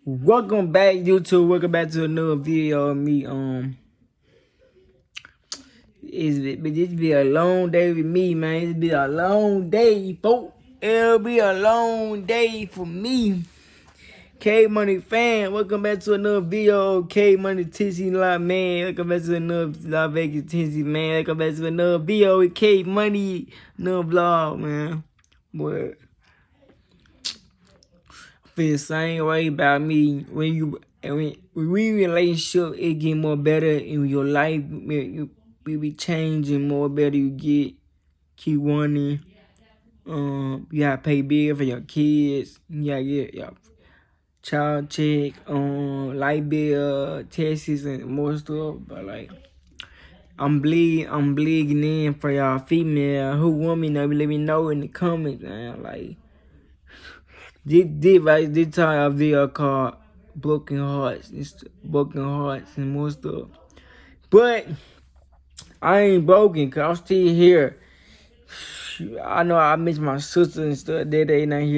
Welcome back, YouTube. Welcome back to another video of me. This be a long day with me, man. It's be a long day, folks. It'll be a long day for me. K Money fan, welcome back to another video. K Money Tissy Lot man. Welcome back to another Las Vegas Tissy man. Welcome back to another video with K Money, another vlog, man. But feel the same way about me when we relationship, it get more better in your life. You be changing more better. You keep wanting. You gotta pay bill for your kids. You gotta get your child check, light bill, taxes, and more stuff. But like, I'm bleeding in for y'all female who want me to let me know in the comments, man. Like. This time a video called Broken Hearts. It's Broken Hearts and more stuff. But I ain't broken, cause I'm still here. I know I miss my sister and stuff. They not here.